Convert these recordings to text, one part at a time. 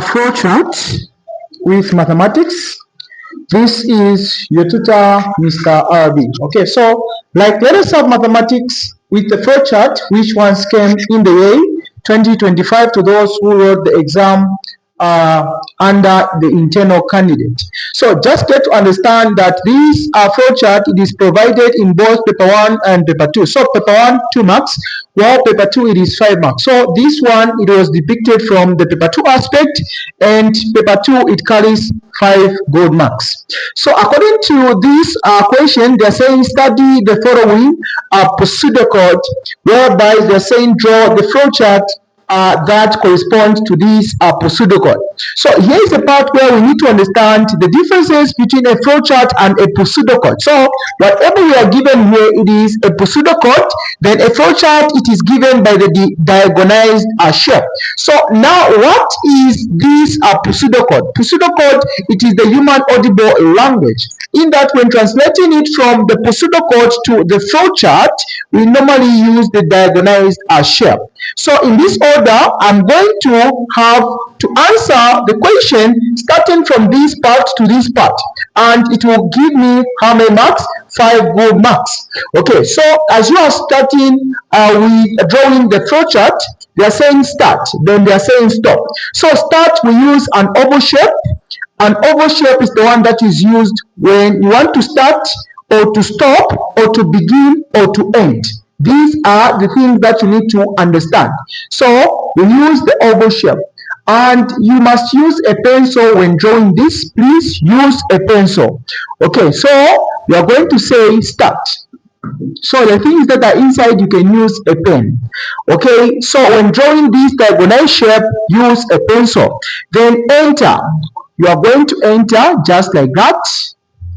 Flow chart with mathematics. This is your tutor, Mr. RB. Okay, so let us have mathematics with the flow chart, which ones came in the year 2025 to those who wrote the exam under the internal candidate. So just get to understand that this flow chart, it is provided in both paper 1 and paper 2. So paper 1, 2 marks, while paper 2, it is 5 marks. So this one, it was depicted from the paper 2 aspect, and paper 2, it carries 5 gold marks. So according to this question, they're saying study the following pseudocode, whereby they're saying draw the flow chart that corresponds to this pseudocode. So here is the part where we need to understand the differences between a flowchart and a pseudocode. So whatever we are given here, it is a pseudocode. Then a flowchart, it is given by the diagonalized shape. So now, what is this pseudocode? Pseudocode, it is the human audible language. In that, when translating it from the pseudocode to the flowchart, we normally use the diagonalized shape. So in this order, I'm going to have to answer the question starting from this part to this part, and it will give me how many marks? 5 gold marks. Okay, so as you are starting with drawing the flowchart, they are saying start, then they are saying stop. So start, we use an oval shape. An oval shape is the one that is used when you want to start or to stop or to begin or to end. These are the things that you need to understand. So we use the oval shape, and you must use a pencil when drawing this. Please use a pencil. Okay, so you are going to say start. So the things that are inside, you can use a pen. Okay, so when drawing this diagonal shape, use a pencil. Then enter. You are going to enter just like that.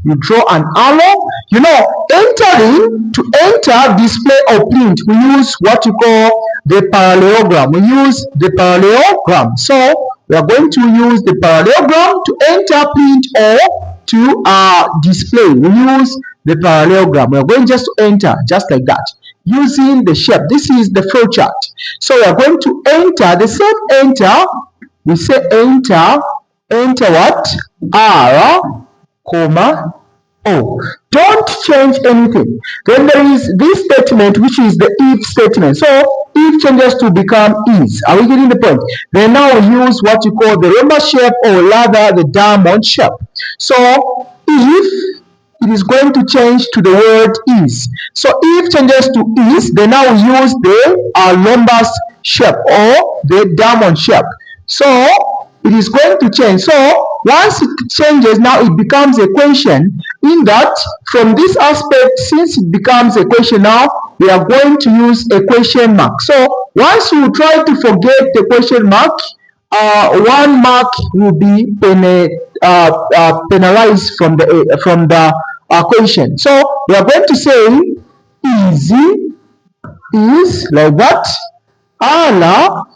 You draw an arrow. You know, entering, to enter, display, or print, we use what you call the parallelogram. We use the parallelogram. So we are going to use the parallelogram to enter, print, or to display. We use the parallelogram. We are going just to enter, just like that, using the shape. This is the flow chart. So we are going to enter, the same enter, we say enter, enter what? R, comma, O. Don't change anything. Then there is this statement, which is the if statement. So if changes to become is. Are we getting the point? Then now we use what you call the rhombus shape, or rather the diamond shape. So if it is going to change to the word is. So if changes to is, then now we use the rhombus shape or the diamond shape. So it is going to change. So once it changes, now it becomes a question. In that, from this aspect, since it becomes a question now, we are going to use a question mark. So once you try to forget the question mark, 1 mark will be penalized from the question. So we are going to say easy is like that. Allah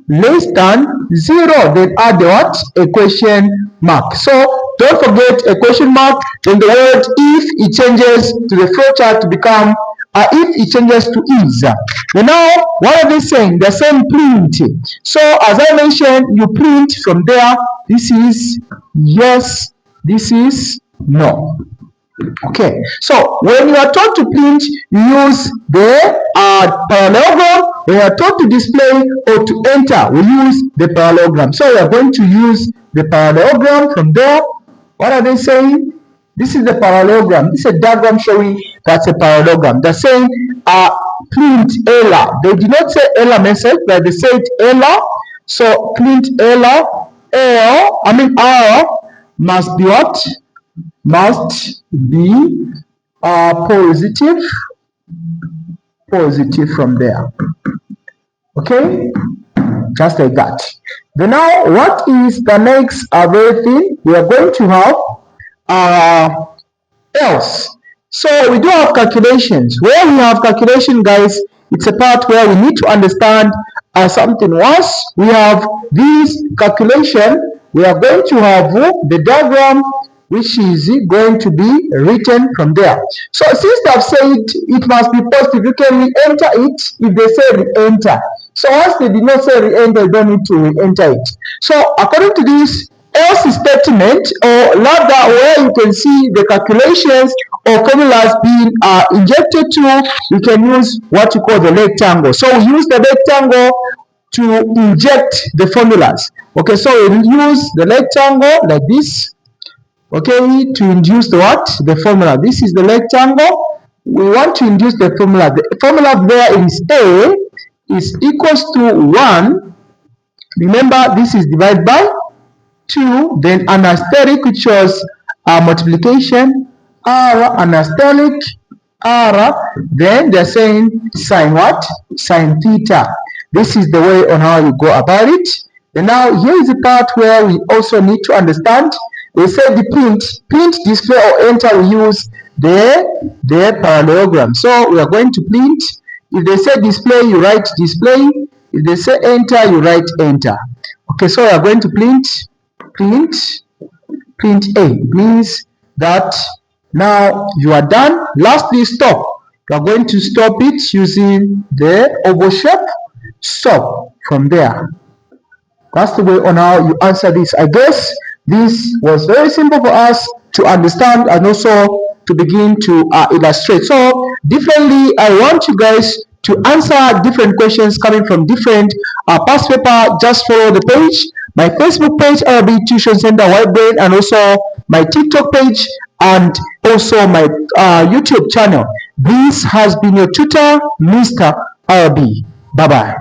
less than 0, then add what? A question mark. So don't forget a question mark. Then the word if, it changes to the flowchart to become if it changes to is. And now, what are they saying? They're saying print. So as I mentioned, you print from there. This is yes, this is no. Okay, so when you are told to print, you use the parallelogram. When you are told to display or to enter, we use the parallelogram. So we are going to use the parallelogram from there. What are they saying? This is the parallelogram. This is a diagram showing that's a parallelogram. They're saying print error. They did not say error message, but they said error. So print error. R must be what? Must be positive from there. Okay, just like that. Then now, what is the next very thing? We are going to have else. So we do have calculations. Where we have calculation, guys, it's a part where we need to understand something. Once we have this calculation, we are going to have the diagram, which is going to be written from there. So since they have said it must be positive, you can enter it if they say enter. So once they did not say re-enter, you don't need to re-enter it. So according to this else statement or ladder where you can see the calculations or formulas being injected to, we can use what you call the rectangle. So we use the rectangle to inject the formulas. Okay, so we use the rectangle like this. Okay, to induce the what? The formula. This is the rectangle. We want to induce the formula. The formula there is A is equals to 1. Remember, this is divided by 2. Then an asterisk, which was multiplication. R, an asterisk, R. Then they're saying sine what? Sine theta. This is the way on how you go about it. And now here is the part where we also need to understand. They say the print, display, or enter, we use the parallelogram. So we are going to print. If they say display, you write display. If they say enter, you write enter. Okay, so we are going to print A. It means that now you are done. Lastly, stop. You are going to stop it using the oval shape. Stop from there. That's the way on how you answer this. I guess this was very simple for us to understand and also to begin to illustrate. So differently, I want you guys to answer different questions coming from different past paper. Just follow the page, my Facebook page, Arabic Tuition Center White Brain, and also my TikTok page and also my YouTube channel. This has been your tutor, Mr. Arabi. Bye bye.